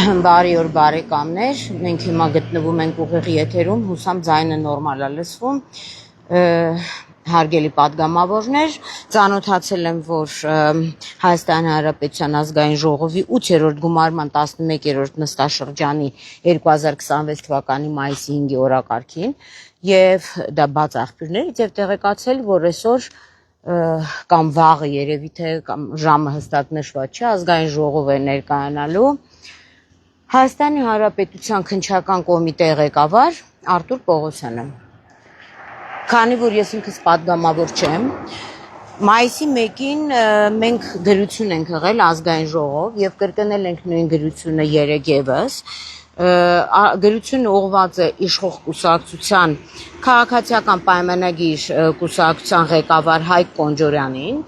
Բարի օր բարեկամներ, մենք հիմա գտնվում ենք ուղիղ եթերում, հուսամ ձայնը նորմալ է լսվում, հարգելի պատգամավորներ, ծանոթացել եմ, որ Հայաստանի Հանրապետության ազգային ժողովի 8-րդ գումարման 11-րդ նստաշրջանի 2026 թվականի մայիսի 5-ի օրակարգին եւ դա բաց աղբյուրներից եւ տեղեկացել, որ այսօր կամ վաղը երևի թե կամ ժամը հստակ նշված չէ, ազգային ժողով է ներկայանալու Հայաստանի Հանրապետության քննչական կոմիտեի ղեկավար Արտուր Պողոսյանը։ Քանի որ ես ինքս պատգամավոր չեմ, մայիսի 1-ին մենք գրություն ենք եղել ազգային ժողով եւ կրկնել ենք նույն գրությունը 3 եւս։ Գրությունը ուղղված է իշխող կուսակցության քաղաքացիական պայմանագիր կուսակցության ղեկավար Հայկ Կոնջորյանին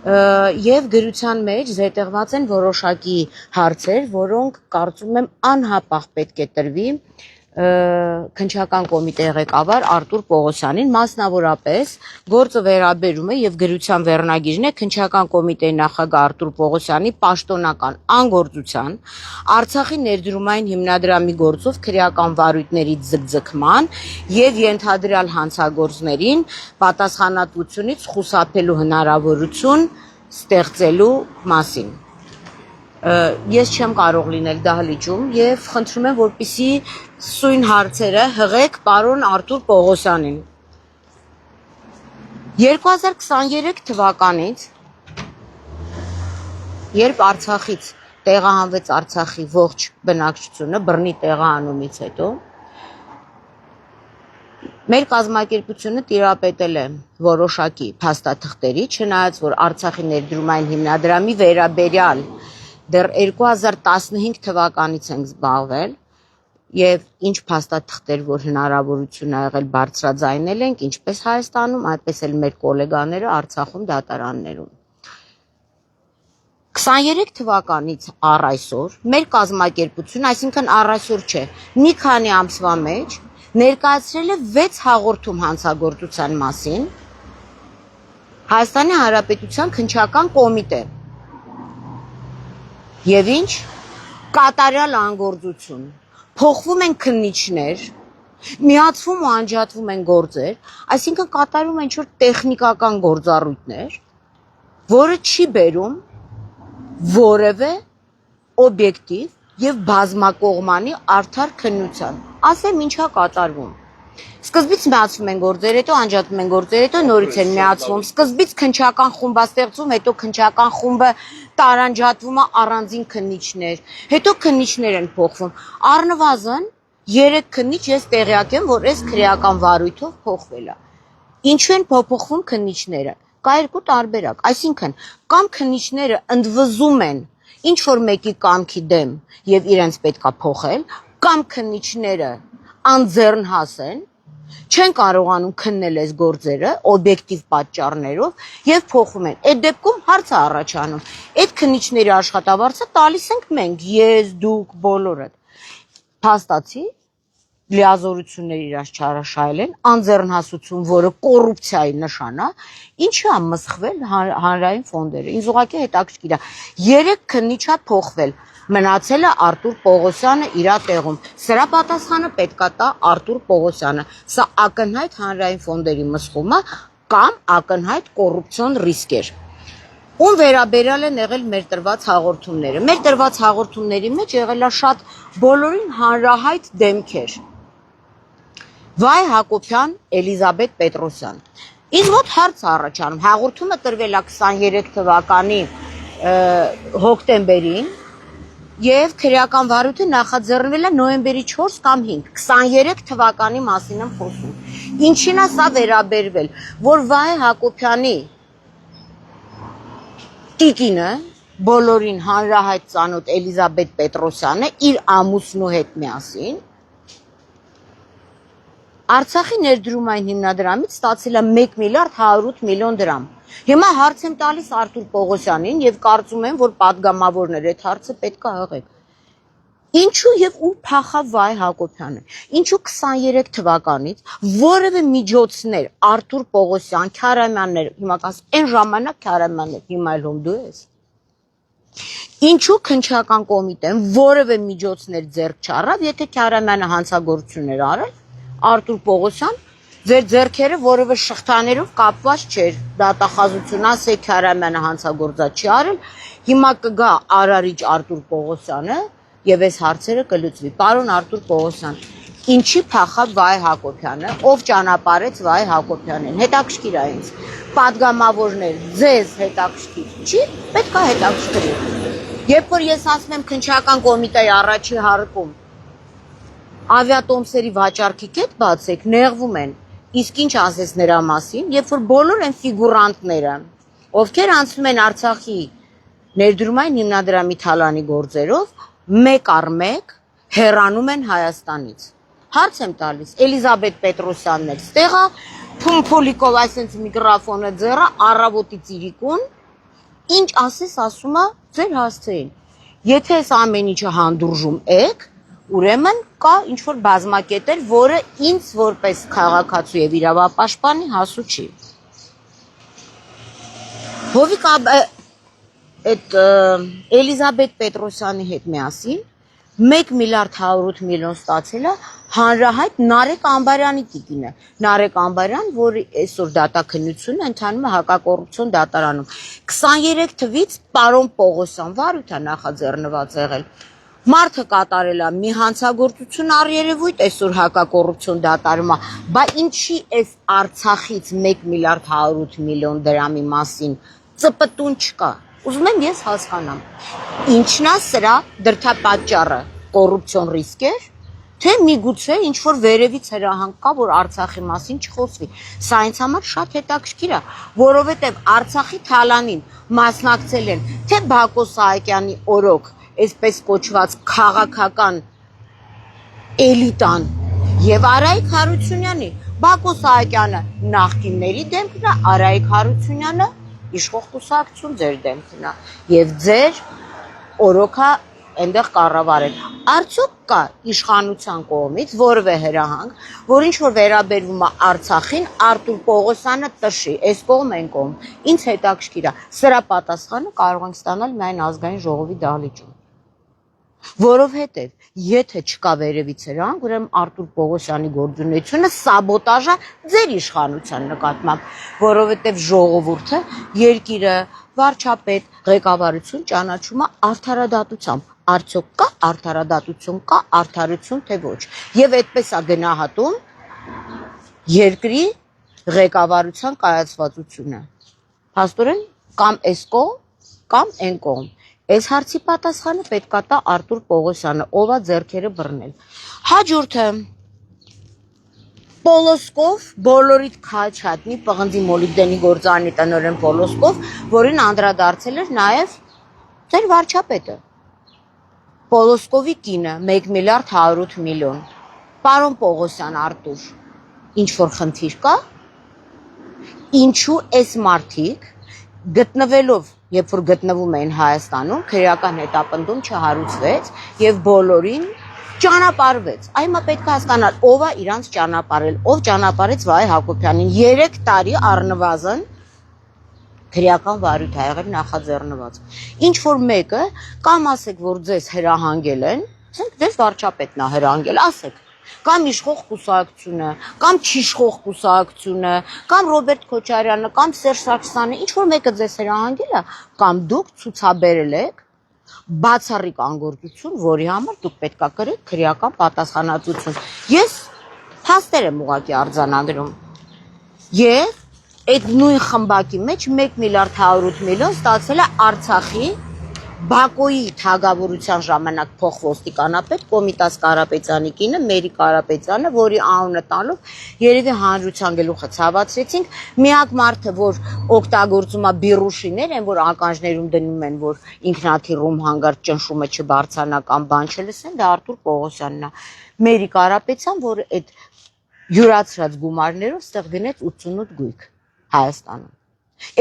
եւ գրության մեջ զետեղված են որոշակի հարցեր, որոնք կարծում եմ անհապաղ պետք է տրվի քննչական կոմիտեի ղեկավար Արտուր Պողոսյանին, մասնավորապես գործը վերաբերում է եւ գրության վերնագիրն է քննչական կոմիտեի նախագահ Արտուր Պողոսյանի պաշտոնական անգործության, Արցախի ներդրումային հիմնադրամի գործով քրեական վարույթների ձգձգման եւ ենթադրյալ հանցագործներին պատասխանատվությունից խուսափելու հնարավորություն ստեղծելու մասին։ Ես չեմ կարող լինել դահլիճում եւ խնդրում եմ, որպեսզի սույն հարցերը հղեք պարոն Արտուր Պողոսյանին։ 2023 թվականից, երբ Արցախից տեղահանվեց Արցախի ողջ բնակչությունը բռնի տեղահանումից հետո, մեր կազմակերպությունը տիրապետել է որոշակի փաստաթղթերի, չնայած որ Արցախի ներդրումային հիմնադրամի վերաբերյալ դեռ 2015 թվականից ենք զբաղվել եւ ինչ փաստաթղթեր, որ հնարավորություն ա եղել բարձրաձայնել ենք, ինչպես Հայաստանում, այդպես էլ մեր գոլեգաները Արցախում դատարաններում։ 23 թվականից առ այսօր մեր կազմակերպությունը, այսինքն առ այսօր չէ, մի քանի ամսվա մեջ ներկայացրել է 6 հաղորդում հանցագործության մասին Հայաստանի Հանրապետության քննչական կոմիտե։ Եվ ինչ կատարյալ անգործություն, փոխվում են քննիչներ, միացվում ու անջատվում են գործեր, այսինքն կատարում են ինչ-որ տեխնիկական գործառույթներ, որը չի բերում որևէ օբյեկտիվ եւ բազմակողմանի արդար քննության։ Ասեմ ինչա կատարվում։ Սկզբից միացվում են գործեր, հետո անջատվում են գործեր, հետո նորից են միացվում։ Սկզբից քննչական խումբ է ստեղծվում, հետո քննչական խումբը տարանջատվում է առանձին քննիչներ, հետո քննիչներ են փոխվում։ Առնվազն 3 քննիչ ես տեղյակ եմ, որ այս քրեական վարույթով փոխվել է։ Ինչու են փոփոխվում քննիչները։ Կա երկու տարբերակ, այսինքն կամ քննիչները ընդվզում են ինչ որ մեկի կամքի դեմ եւ իրենց պետքա փոխել, կամ քննիչները անձեռնհաս են, չեն կարողանում քննել այս գործերը օբյեկտիվ պատճառներով եւ փոխում են։ Այդ դեպքում հարց է առաջանում։ Այդ քննիչների աշխատավարձը տալիս ենք մենք, ես, դուք, բոլորը։ Փաստացի լիազորություններ իրաց չարաշահել են, անձեռնհասություն, որը կոռուպցիայի նշան է, ինչի է մսխվել հանրային ֆոնդերը։ Ինձ ուղղակի հետաքրքիր է։ 3 քննիչ է փոխվել։ Մնացել է Արտուր Պողոսյանը իր տեղում։ Սրա պատասխանը պետքա տա Արտուր Պողոսյանը։ Սա ակնհայտ հանրային ֆոնդերի մսխումը կամ ակնհայտ կոռուպցիոն ռիսկեր։ Ում վերաբերյալ են եղել մեր տրված հաղորդումները։ Մեր տրված հաղորդումների մեջ եղել է շատ բոլորին հանրահայտ դեմքեր։ Վայ Հակոբյան, Էլիզաբետ Պետրոսյան։ Ինձ մոտ հարց առաջանում, հաղորդումը տրվել է 23 թվականի հոկտեմբերին եւ քրեական վարույթը նախաձեռնվել է նոյեմբերի 4 կամ 5, 23 թվականի մասին եմ խոսում։ Ինչին է սա վերաբերվել, որ Վայ Հակոբյանի տիկինը, բոլորին հանրահայտ ծանոթ Էլիզաբետ Պետրոսյանը իր ամուսնու հետ միասին Արցախի ներդրումային հիմնադրամից ստացել է 1 միլիարդ 108 միլիոն դրամ։ Հիմա հարց եմ տալիս Արտուր Պողոսյանին եւ կարծում եմ, որ պատգամավորներ այդ հարցը պետք է հղեք։ Ինչու եւ ու փախավ Վայ Հակոբյանը։ Ինչու 23 թվականից որևէ միջոցներ Արտուր Պողոսյան, Քարամյաններ, հիմա կաս այն ժամանակ Քարամյաններ, հիմա էլ դու ես։ Ինչու քննչական կոմիտեն որևէ միջոցներ ձեռք չառավ, եթե Քարամյանը հանցագործություններ արել, Արտուր Պողոսյան ձեր ձեռքերը որևէ շղթաներով կապված չէր, դատախազություն ասեք Քարամյանը հանցագործած չի արել, հիմա կգա արարիչ Արտուր Պողոսյանը եւ այս հարցերը կլուծվի։ Պարոն Արտուր Պողոսյան, ինչի փախավ Վահե Հակոբյանը, ով ճանապարհեց Վահե Հակոբյանին, հետաքրքիր է ինձ։ Պատգամավորներ, ձեզ հետաքրքիր չի, պետք է հետաքրքրի։ Երբ որ ես ասում եմ քննչական կոմիտեի առաջի հարկում ավիատոմսերի վաճառքի կետ բացեք, նեղվում են։ Իսկ ինչ ասես նրա մասին, երբ որ բոլոր են ֆիգուրանտները, ովքեր անցնում են Արցախի ներդրումային հիմնադրամի թալանի գործերով, մեկ առ մեկ հեռանում են Հայաստանից։ Հարց եմ տալիս, Էլիզաբեթ Պետրոսյանն էլ ստեղա, Փումփոլիկով այսպես միկրոֆոնը ձեռը առավոտի ծիրիկուն, ինչ ասես ասում է ձեր հասցեին։ Եթե այս ամեն ինչը հանդուրժում եք, ուրեմն կա ինչ-որ բազմակետեր, որը ինձ որպես քաղաքացու եւ իրավապաշտպանի հասու չի։ Հովիկ այդ Էլիզաբեթ Պետրոսյանի հետ միասին 1 միլիարդ 108 միլիոն ստացել է հանրահայտ Նարեկ Ամբարյանի տիկինը։ Նարեկ Ամբարյան, որի այսօր դատաքննությունը ընթանում է հակակոռուպցիոն դատարանում։ 23 թվից պարոն Պողոսյան վարույթ է նախաձեռնված եղել։ Մարդը կատարել է մի հանցագործություն առերևույթ, այսօր հակակոռուպցիոն դատարանում է, բա ինչի այս Արցախից 1 միլիարդ 108 միլիոն դրամի մասին ծպտուն չկա։ Ուզում եմ ես հասկանամ, ինչն է սրա դրդապատճառը, կոռուպցիոն ռիսկեր, թե միգուցե ինչ-որ վերևից հրահանգ կա, որ Արցախի մասին չխոսվի։ Սա ինձ համար շատ հետաքրքիր է, որովհետև Արցախի թալանին մասնակցել են թե Բակո Սահակյանի օրոք, այսպես կոչված քաղաքական էլիտան եւ Արայիկ Հարությունյանի։ Բակո Սահակյանը նախկինների դեմքն է, Արայիկ Հարությունյանը իշխող կուսակցություն ձեր դեմքն է եւ ձեր օրոքա այնտեղ կառավարել։ Արդյոք կա իշխանության կողմից որևէ հրահանգ, որ ինչ որ վերաբերվում է Արցախին, Արտուր Պողոսյանը տշի, այս կողմ են կողմ։ Ինձ հետաքրքիր է, սրա պատասխանը կարող ենք ստանալ միայն ազգային ժողովի դահլիճում։ Որովհետև եթե չկա վերևից հրահանգ, ուրեմն Արտուր Պողոսյանի գործունեությունը սաբոտաժ է ձեր իշխանության նկատմամբ, որովհետև ժողովուրդը, երկիրը, վարչապետ, ղեկավարություն ճանաչում է արդարադատությամբ։ Արդյոք կա արդարադատություն, կա արդարություն, թե ոչ։ Եվ այդպես է գնահատում երկրի ղեկավարության կայացվածությունը։ Փաստորեն կամ այս կողմ, կամ այն կողմ։ Այս հարցի պատասխանը պետքա տա Արտուր Պողոսյանը, ով է ձեռքերը բռնել։ Հաջորդը Պոլոսկով, բոլորիդ քաչատնի պղնձի մոլիբդենի գործարանի տնօրեն Պոլոսկով, որին անդրադարձել էր նաև ձեր վարչապետը։ Պոլոսկովի կինը 1 միլիարդ 108 միլիոն։ Պարոն Պողոսյան Արտուր, ինչ որ խնդիր կա, ինչու այս մարդիկ գտնվելով, երբ որ գտնվում էին Հայաստանում, քրեական հետապնդում չհարուցվեց եւ բոլորին ճանապարհվեց։ Այմա պետք է հասկանալ ով է իրանց ճանապարհել, ով ճանապարհեց Վահե Հակոբյանին 3 տարի առնվազն քրեական վարույթ ա եղել նախաձեռնված։ Ինչ որ մեկը կամ ասեք, որ ձեզ հրահանգել են, ասենք ձեզ վարչապետն է հրահանգել, ասեք, կամ իշխող կուսակցությունը, կամ չիշխող կուսակցությունը, կամ Ռոբերտ Քոչարյանը, կամ Սերժ Սարգսյանը, ինչ որ մեկը ձեզ հրահանգել է, կամ դուք ցուցաբերել եք բացառիկ անգործություն, որի համար դուք պետք է կրեք քրեական պատասխանատվություն։ Ես փաստեր եմ ուղղակի արձանագրում։ Եվ այդ նույն խմբակի մեջ 1 միլիարդ 108 միլիոն ստացել է Արցախի Բակոյի թագավորության ժամանակ փոխոստիկանապետ Կոմիտաս Կարապետյանի կինը Մերի Կարապետյանը, որի անունը տալով երևի հանրության գլուխը ցավացրեցինք, միակ մարդը, որ օգտագործում է բիրուշիներ են, որ ականջներում դնում են, որ ինքնաթիռում հանգարց ճնշումը չբարձրանա կամ բան չլսեն, դա Արտուր Պողոսյանն է։ Մերի Կարապետյան, որ այդ յուրացրած գումարներով ստեղ գնեց 88 գույք Հայաստանում։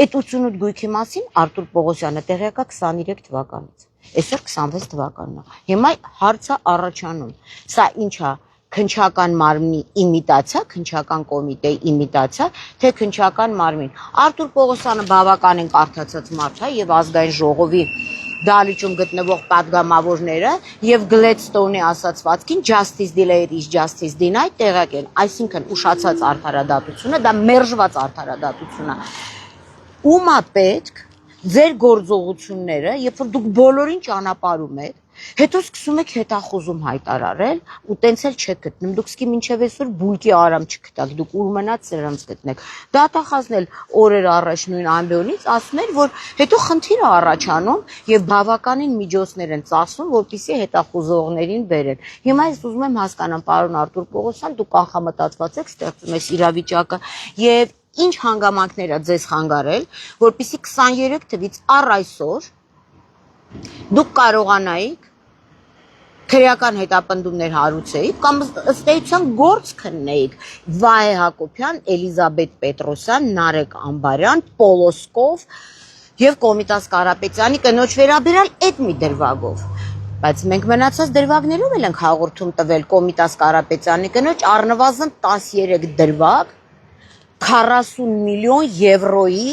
Այդ 88 գույքի մասին Արտուր Պողոսյանը տեղյակ է 23 թվականից, այսօր 26 թվականն է։ Հիմա հարցը առաջանում, սա ինչ է, քննչական մարմնի իմիտացիա, քննչական կոմիտեի իմիտացիա, թե քննչական մարմին։ Արտուր Պողոսյանը բավականին կարդացած մարդ է եւ ազգային ժողովի դալիճում գտնվող падգամավորները եւ Գլեդստոնի ասացվածքին justice delayed is justice denied տեղակ են, այսինքն ուշացած արդարադատությունը, դա մերժված արդարադատություն է։ Ումա պետք ձեր գործողությունները, երբ որ դուք բոլորին ճանապարհում եք, հետո սկսում եք հետախուզում հայտարարել ու տենց էլ չեք գտնում, դուք սկի մինչև այսօր բուլկի արամ չգտաք, դուք ուր մնաց սրանց գտնեք։ Դատախազն էլ օրեր առաջ նույն ամբիոնից ասում էր, որ հետո խնդիր է առաջանում եւ բավականին միջոցներ են ծախսում, որպեսզի հետախուզողներին բերեն։ Հիմա ես ուզում եմ հասկանամ, պարոն Արտուր Պողոսյան, դուք կանխամտածված եք, ստեղծում եք իրավիճակը եւ ինչ հանգամանքներ է ձեզ խանգարել, որպեսզի 23 թվից առ այսօր դուք կարողանայիք քրեական հետապնդումներ հարուցեիք կամ ըստ էության գործ քննեիք Վահե Հակոբյան, Էլիզաբետ Պետրոսյան, Նարեկ Ամբարյան, Պոլոսկով եւ Կոմիտաս Կարապետյանի կնոջ վերաբերյալ այդ մի դրվագով։ Բայց մենք մնացած դրվագներով էլ ենք հաղորդում տվել Կոմիտաս Կարապետյանի կնոջ առնվազն 13 դրվագ 40 միլիոն եվրոյի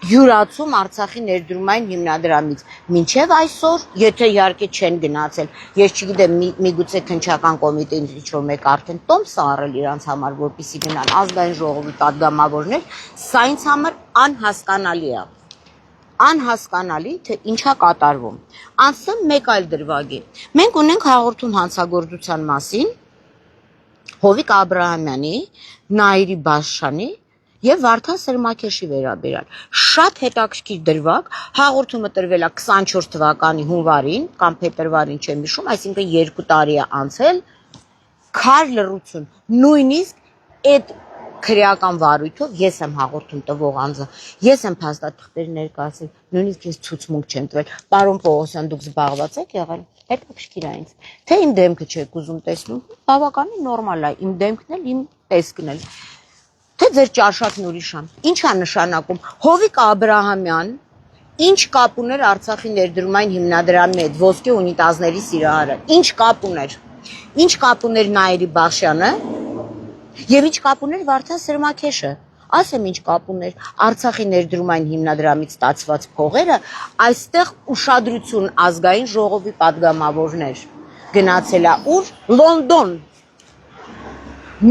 յուրացում Արցախի ներդրումային հիմնադրամից մինչև այսօր, եթե իհարկե չեն գնացել, ես չգիտեմ, միգուցե քննչական կոմիտեից ինչ-որ մեկ արդեն տոմս է առել իրանց համար, որպեսզի գնան ազգային ժողովի падգամավորներ, սա ինձ համար անհասկանալի է։ Անհասկանալի, թե ինչա կատարվում։ Անցնեմ մեկ այլ դրվագի։ Մենք ունենք հաղորդում հանցագործության մասին Հովիկ Աբրահամյանի, Նաիրի Բաշշանի եւ Վարդան Սրմաքեշի վերաբերյալ շատ հետաքրքիր դրվագ, հաղորդումը տրվել է 24 թվականի հունվարին կամ փետրվարին, չեմ հիշում, այսինքն 2 տարի է անցել, քար լռություն, նույնիսկ այդ քրեական վարույթով ես եմ հաղորդում տվող անձը, ես եմ փաստաթղթեր ներկայացրել, նույնիսկ ես ցուցմունք չեմ տվել, պարոն Պողոսյան, դուք զբաղված եք եղել, հետաքրքիր է ինձ, թե իմ դեմքը չեք ուզում տեսնում, բավականին նորմալ է, իմ դեմքն էլ, իմ տեսքն էլ, թե ձեր ճաշակն ուրիշ է, ինչ է նշանակում, Հովիկ Աբրահամյան, ինչ կապ ուներ Արցախի ներդրումային հիմնադրամի հետ, ոսկե ունիտազների սիրահարը, ինչ կապ ուներ Նաիրի Բաշյանը, եւ ինչ կապ ուներ Վարդան Սրմաքեշը, ասեմ ինչ կապ ուներ Արցախի ներդրումային հիմնադրամից ստացված փողերը, այստեղ ուշադրություն ազգային ժողովի падգամավորներ գնացել է ուր Լոնդոն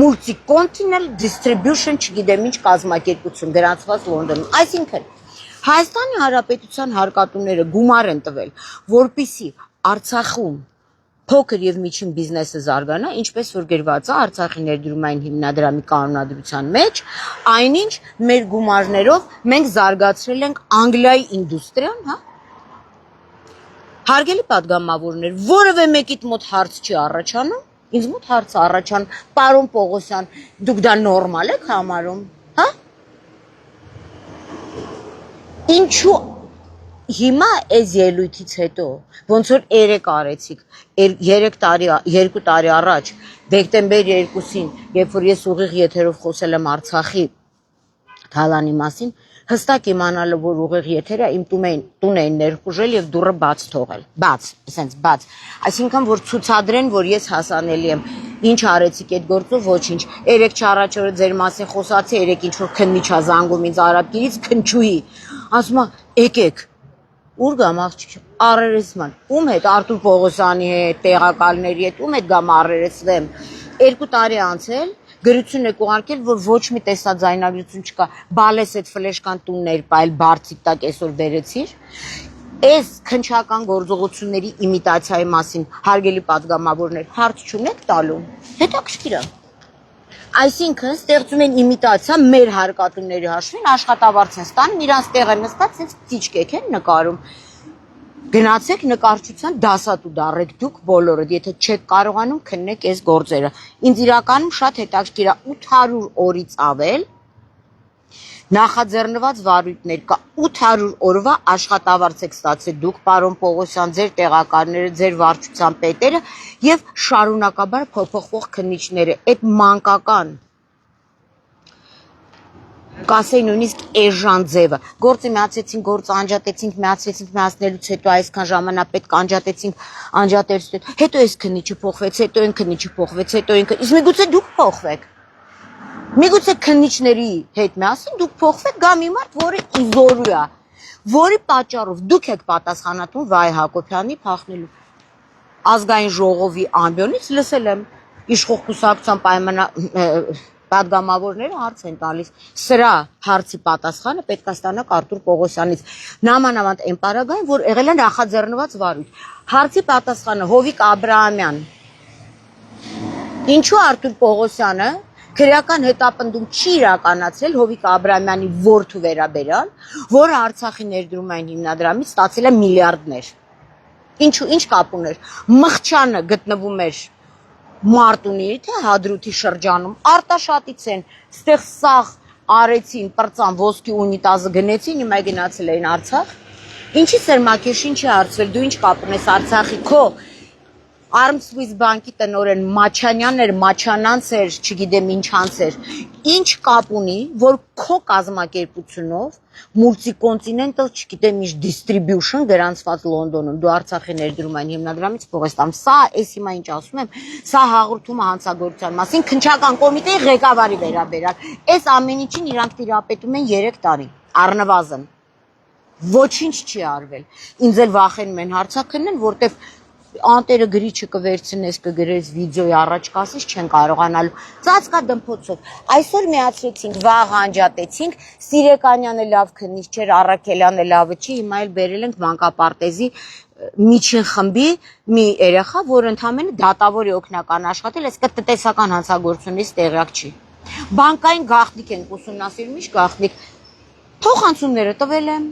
Multi-Continental Distribution չգիտեմ ինչ կազմակերպություն գրանցված Լոնդոնում, այսինքն Հայաստանի Հանրապետության հարկատուները գումար են տվել, որպեսզի Արցախում փոքր եւ միջին բիզնեսը զարգանա, ինչպես որ գրված է Արցախի ներդրումային հիմնադրամի կանոնադրության մեջ, այնինչ մեր գումարներով մենք զարգացրել ենք Անգլիայի ինդուստրիան, հա։ Հարգելի падգամավորներ, որևէ մեկիդ մոտ հարց չի առաջանում, ինձ մոտ հարց առաջան, պարոն Պողոսյան, դուք դա նորմալ եք համարում, հա։ Ինչու հիմա այս ելույթից հետո, ոնց որ 3 արեցիք, 2 տարի առաջ, դեկտեմբեր 2-ին, երբ որ ես ուղիղ եթերով խոսել եմ Արցախի թալանի մասին, հստակ իմանալը, որ ուղիղ եթերը իմ տուն էին ներխուժել եւ դուռը բաց թողել, բաց, այսինքն որ ցուցադրեն, որ ես հասանելի եմ, ինչ արեցիք այդ գործով, ոչինչ, 3 առաջ օրը ձեր մասին խոսացի, 3 ինչ որ քննիչ է զանգում ինձ արաբկիրից, քնչուի, ասում է, եկեք Ուր գամ աղջիկ, առերեսման, ում հետ, Արտուր Պողոսյանի հետ, տեղակալների հետ, ում հետ գամ առերեսվեմ, 2 տարի անցել, գրություն եք ուղարկել, որ ոչ մի տեսաձայնագրություն չկա, բալես այդ ֆլեշկան տուններ պայել բարձիկ տակ այսօր բերեցիր, այս քնչական գործողությունների իմիտացիայի մասին հարգելի падգամավորներ հարց չունեք տալու, հետաքրքիր է։ Այսինքն ստեղծում են իմիտացիա մեր հարկատուների հաշվին, աշխատավարձ են ստանում, իրանց տեղը նստած ինձ տիճկեք են նկարում։ Գնացեք նկարչության դասատու դառեք դուք բոլորը, եթե չեք կարողանում քննեք այս գործերը։ Ինձ իրականում շատ հետաքրքիր է 800 օրից ավել նախաձեռնված վարույթներ կա 800 օրվա աշխատավարձ եք ստացել դուք պարոն Պողոսյան, ձեր տեղակալները, ձեր վարչության պետերը եւ շարունակաբար փոփոխվող քննիչները, այդ մանկական կասեի նույնիսկ էժան ձևը, գործը միացեցինք, գործը անջատեցինք, միացնելուց հետո այսքան ժամանակ պետք անջատեցինք, անջատելուց հետո այս քննիչը փոխվեց, հետո այն քննիչը փոխվեց, հետո այն իսկ միգուցե դուք փոխվեք։ Միգուցե քննիչների հետ միասին դուք փոխվեք, գա մի մարդ, որը իզորու է, որի պատճառով դուք եք պատասխանատուն Վահե Հակոբյանի փախնելու։ Ազգային ժողովի ամբիոնից լսել եմ իշխող կուսակցության պատգամավորները հարց են տալիս։ Սրա հարցի պատասխանը պետք է ստանաք Արտուր Պողոսյանից։ Նամանավանդ այն պարագային, որ եղել է նախաձեռնված վարույթ։ Հարցի պատասխանը Հովիկ Աբրահամյան։ Ինչու Արտուր Պողոսյանը քրեական հետապնդում չի իրականացրել Հովիկ Աբրահամյանի որդու վերաբերյալ, որը Արցախի ներդրումային հիմնադրամից ստացել է միլիարդներ։ Ինչու, ինչ կապ ուներ։ Մղճանը գտնվում էր Մարտունի, թե Հադրութի շրջանում, Արտաշատից են, ստեղ սաղ արեցին, պրծան, ոսկի ունիտազը գնեցին, հիմա գնացել էին Արցախ։ Ինչի Սերմակեշին չի հարցվել, դու ինչ կապ ունես Արցախի, քո Arms Swiss բանկի տնօրեն Մաչանյանն էր, Մաչանանց էր, չգիտեմ ինչանց էր, ինչ կապ ունի, որ քո կազմակերպությունով Multi-Continental, չգիտեմ ինչ distribution գրանցված Լոնդոնում, դու Արցախի ներդրումային հիմնադրամից փող ես տամ, սա էս հիմա ինչ ասում եմ, սա հաղորդումը հանցագործության մասին քննչական կոմիտեի ղեկավարի վերաբերյալ, այս ամեն ինչին իրանք տիրապետում են 3 տարի, առնվազն, ոչինչ չի արվել, ինձ էլ վախենում են հարցաքննեն, որտեվ անտերը գրիչը կվերցնես, կգրես վիդեոյի առաջ կասես, չեն կարողանալու, ծածկա դմփոցով, այսօր միացրեցինք, վաղ անջատեցինք, Սիրեկանյանը լավ քննիչ չէր, Առաքելյանը լավը չի, հիմա էլ բերել ենք մանկապարտեզի միջին խմբի մի երեխա, որ ընդամենը դատավոր է օգնական աշխատել, այս տնտեսական հանցագործությունից տեղյակ չի, բանկային գաղտնիք են ուսումնասիրում, ինչ գաղտնիք, փոխանցումները տվել եմ,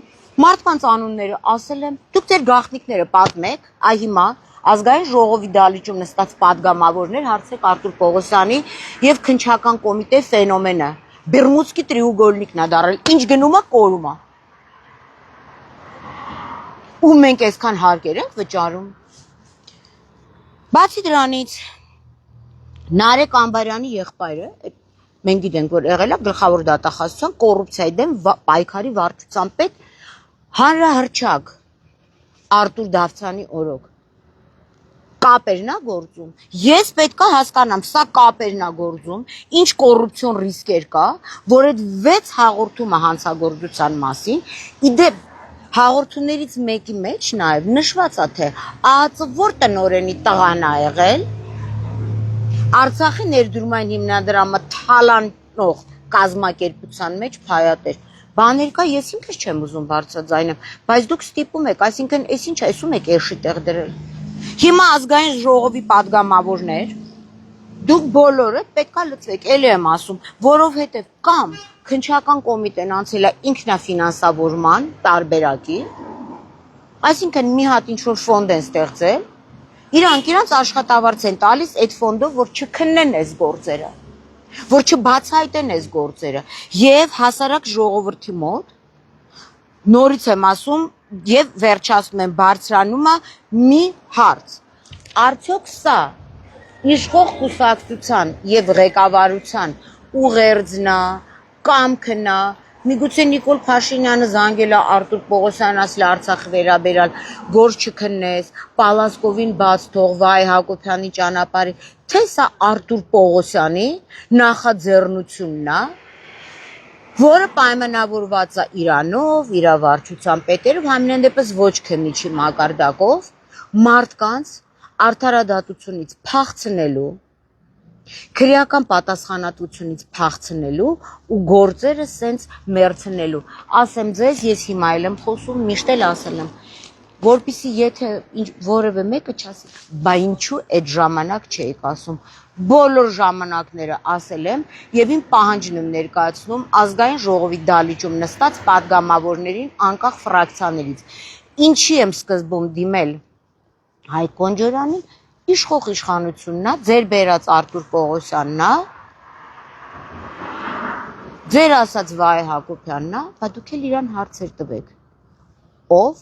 մարդկանց անունները ասել եմ, դուք ձեր գաղտնիքները պատմեք, այ հիմա Ազգային ժողովի դալիճում նստած պատգամավորներ հարցրեք Արտուր Պողոսյանի եւ քննչական կոմիտե ֆենոմենը։ Բերմուդսկի տրիուգոլնիկն է դարել, ինչ գնում է կորում է։ Ու մենք այսքան հարկեր ենք վճարում։ Բացի դրանից Նարեկ Ամբարյանի եղբայրը, մենք գիտենք, որ եղել է գլխավոր դատախազության կոռուպցիայի դեմ պայքարի վարչության պետ հանրահռչակ Արտուր Դավթյանի օրոք կապերն է գործում։ Ես պետք է հասկանամ, սա կապերն է գործում, ինչ կոռուպցիոն ռիսկեր կա, որ այդ 6 հաղորդումը հանցագործության մասին, իդեպ հաղորդումներից մեկի մեջ նաև նշված է, թե ԱԱԾ որ տնօրենի տղան է եղել, Արցախի ներդրումային հիմնադրամը թալանող կազմակերպության մեջ փայատեր։ Բաներ կա, ես ինքս չեմ ուզում բարձրաձայնեմ, բայց դուք ստիպում եք, այսինքն այս ինչ այսում եք երշի տեղ դրել։ Հիմա ազգային ժողովի պատգամավորներ, դուք բոլորը պետք է լծվեք, էլի եմ ասում, որովհետև կամ քննչական կոմիտեն անցել է ինքնաֆինանսավորման տարբերակի, այսինքն մի հատ ինչ-որ ֆոնդ են ստեղծել, իրանք աշխատավարձ են տալիս այդ ֆոնդով, որ չքննեն այս գործերը, որ չբացահայտեն այս գործերը, եւ հասարակ ժողովրդի մոտ, նորից եմ ասում, եւ վերջացնում եմ բարձրանում է մի հարց, արդյոք սա իշխող կուսակցության եւ ղեկավարության ուղերձն է, կամքն է, միգուցե Նիկոլ Փաշինյանը զանգել է Արտուր Պողոսյանին ասել Արցախի վերաբերյալ գործ չքննես, Պալասկովին բաց թող, Վահե Հակոբյանի ճանապարհի, թե սա Արտուր Պողոսյանի նախաձեռնությունն է, որը պայմանավորված է Իրանով, իրավարչության պետերով, համենայն դեպս ոչ քննիչի մակարդակով, մարդկանց արդարադատությունից փախցնելու, քրեական պատասխանատվությունից փախցնելու ու գործերը սենց մերցնելու։ Ասեմ ձեզ, ես հիմա էլ եմ խոսում, միշտ էլ ասել եմ, որպեսզի եթե որևէ մեկը չասի, բա ինչու այդ ժամանակ չէիք ասում, բոլոր ժամանակները ասել եմ եւ իմ պահանջն եմ ներկայացնում ազգային ժողովի դալիճում նստած պատգամավորներին անկախ ֆրակցիաներից։ Ինչի եմ սկզբում դիմել Հայկ Կոնջորյանին, իշխող իշխանությունն է, ձեր բերած Արտուր Պողոսյանն է, ձեր ասած Վահե Հակոբյանն է, բա դուք էլ իրան հարցեր տվեք։ Ով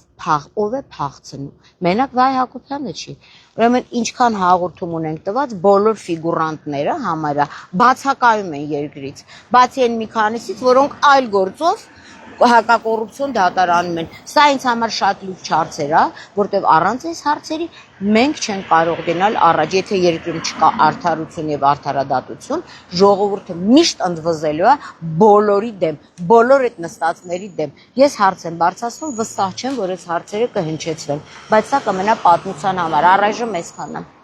է փախցնում, մենակ Վահե Հակոբյանը չի, ուրեմն ինչքան հաղորդում ունենք տված, բոլոր ֆիգուրանտները համարյա բացակայում են երկրից, բացի այն մի քանիսից, որոնք այլ գործով հակակոռուպցիոն դատարանում են։ Սա ինձ համար շատ լուրջ հարցեր է, որտեղ առանց այս հարցերի մենք չենք կարող գնալ առաջ, եթե երկրում չկա արդարություն եւ արդարադատություն, ժողովուրդը միշտ ընդվզելու է բոլորի դեմ, բոլոր այդ նստածների դեմ։ Ես հարց եմ բարձրացնում, վստահ չեմ, որ այս հարցերը կհնչեցվեն, բայց սա կմնա պատմության համար, առայժմ այսքանն է։